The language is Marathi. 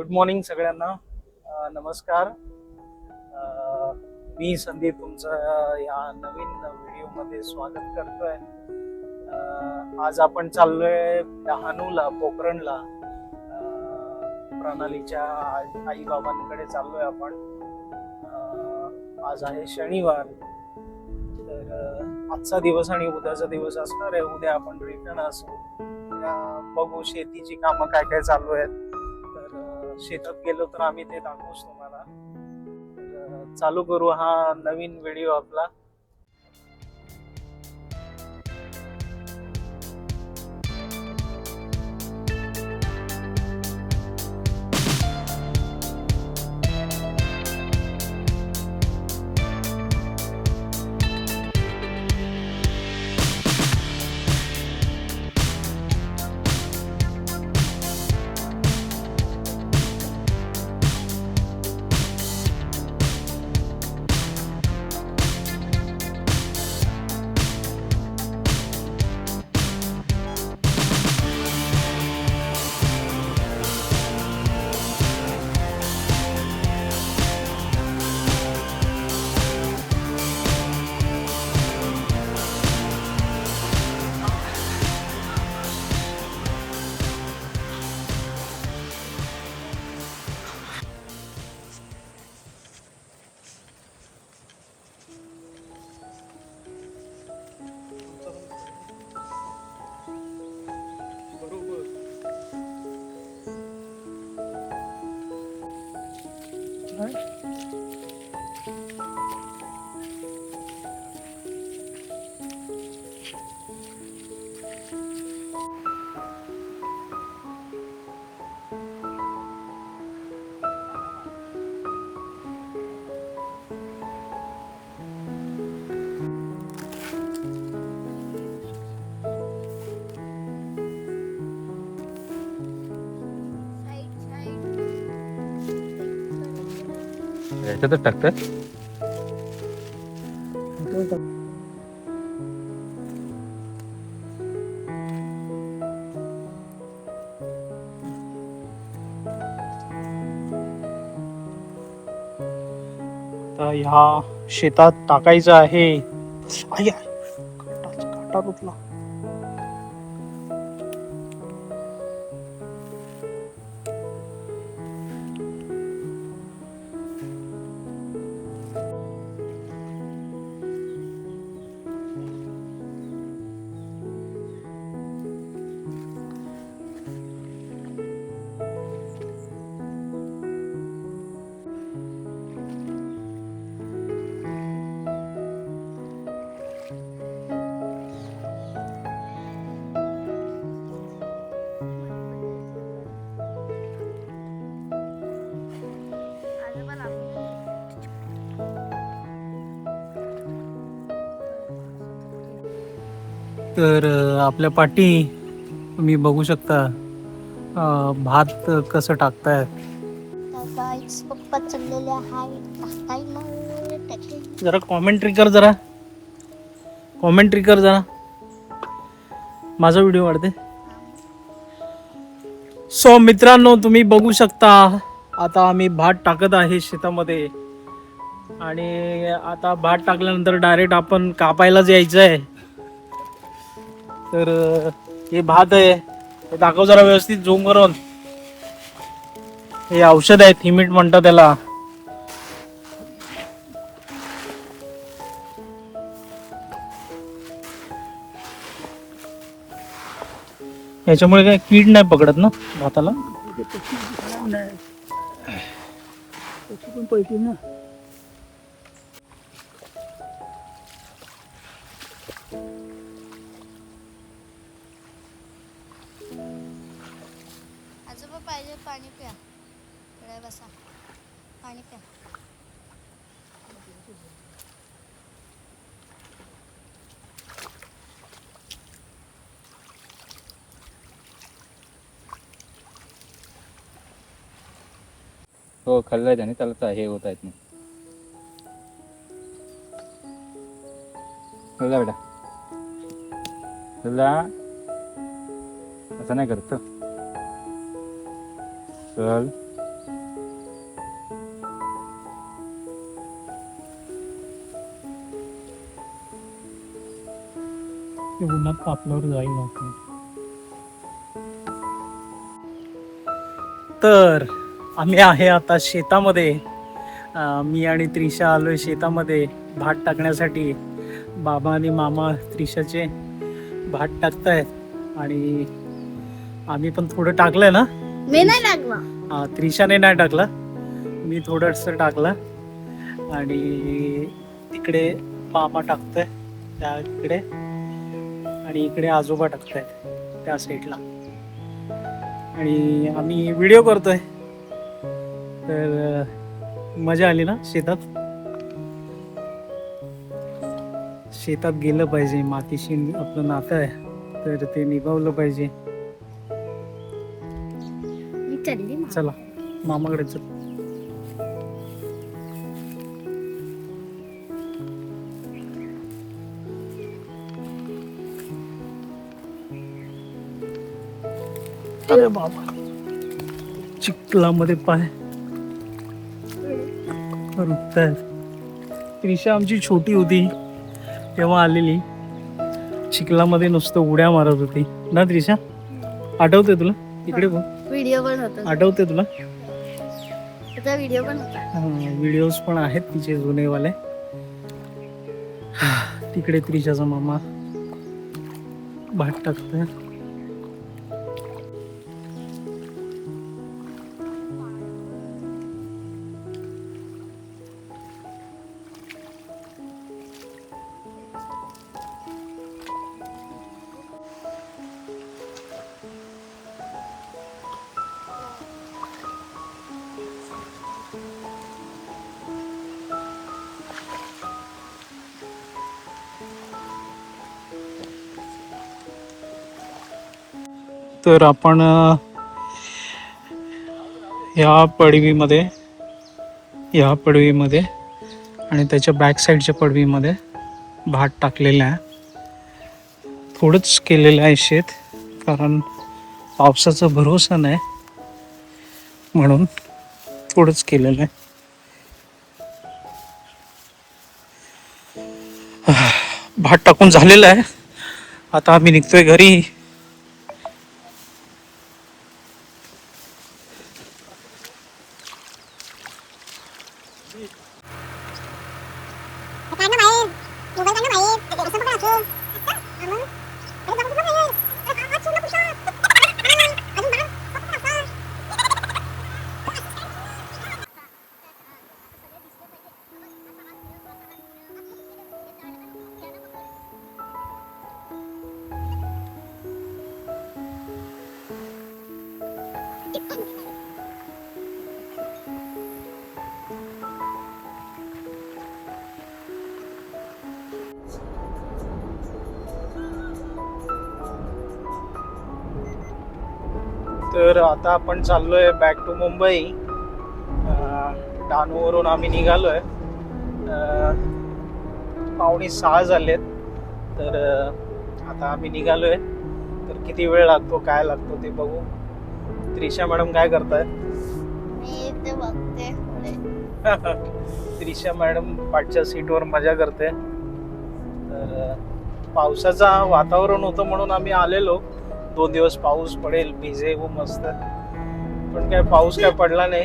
गुड मॉर्निंग सगळ्यांना. नमस्कार. मी संदीप तुमचं या नवीन व्हिडिओमध्ये स्वागत करतोय. आज आपण चाललोय डहाणूला, पोखरणला. प्रणालीच्या आई बाबांकडे चाललोय आपण. आज आहे शनिवार, तर आजचा दिवस आणि उद्याचा दिवस असणार आहे. उद्या आपण रिटर्न असू. बघू शेतीची कामं काय काय चालू आहेत. तर शेतात गेलो तर आम्ही ते दाखवूच तुम्हाला. चालू करू हा नवीन व्हिडिओ आपला. याच्यातच टाकतात. तर ह्या शेतात टाकायचं आहे. आया, काटा रुतला. तर आपल्या पाठी तुम्ही बघू शकता भात कसं टाकतायत. पप्पा चाललेले आहे. जरा कॉमेंट्री कर जरा. माझा व्हिडिओ वाढते. सो मित्रांनो, तुम्ही बघू शकता आता आम्ही भात टाकत आहे शेतामध्ये. आणि आता भात टाकल्यानंतर डायरेक्ट आपण कापायलाच यायचं आहे. तर हे भात आहे, हे दाखव जरा व्यवस्थित झूम करून. हे औषध आहे, थिमिट म्हणतात त्याला. याच्यामुळे काय कीड नाही पकडत ना भाताला. आजोबा पाहिजे पाणी प्या. बसा, पाणी प्या. हो, खाल्लाय त्याने, त्याला हे होत आहेत ना. खाल्ला बेटा, खाल्ला. असं नाही करत चल. उन्हात तापल्यावर जाईल नव्हतं. तर आम्ही आहे आता शेतामध्ये. मी आणि त्रिशा आलोय शेतामध्ये भात टाकण्यासाठी. बाबा आणि मामा त्रिशाचे भात टाकतायत आणि आम्ही पण थोडं टाकलंय ना. मी नाही लागला. त्रिशाने नाही टाकलं, मी थोडंसं टाकलं. आणि तिकडे मामा टाकतोय त्याकडे आणि इकडे आजोबा टाकतायत त्या साईडला. आणि आम्ही व्हिडिओ करतोय. तर मजा आली ना शेतात. शेतात गेलं पाहिजे, मातीशी आपलं नातं आहे तर ते निभावलं पाहिजे. मी चालली मग. चला मामाकडे चल. अरे बाबा, चिखलामध्ये पाय रुततायत. त्रिशा आमची छोटी होती तेव्हा आलेली, चिखलामध्ये नुसतं उड्या मारत होती ना त्रिशा. आठवते तुला? इकडे बघ, व्हिडिओ पण होता. आठवते तुला? त्याचा व्हिडिओ पण होता. व्हिडिओज पण आहेत तिचे जुनेवाले. तिकडे त्रिशाचा मामा भात टाकतोय. तर आपण या पडवीमध्ये आणि त्याच्या बॅक साईडच्या पडवीमध्ये भात टाकलेला आहे. थोडंच केलेलं आहे शेत, कारण पावसाचा भरोसा नाही म्हणून थोडंच केलेलं आहे. भात टाकून झालेला आहे. आता आम्ही निघतोय घरी. तर आता आपण चाललोय बॅक टू मुंबई. डहाणूवरून आम्ही निघालोय. 5:45 झालेत. तर आता आम्ही निघालोय. तर किती वेळ लागतो, काय लागतो ते बघू. त्रिशा मॅडम काय करताय? मी इथे बघते पुढे. त्रिशा मॅडम पाठच्या सीटवर मजा करते. तर पावसाचा वातावरण होतं म्हणून आम्ही आलेलो. 2 दिवस पाऊस पडेल, भिजेऊ मस्त. पण काय पाऊस काय पडला नाही.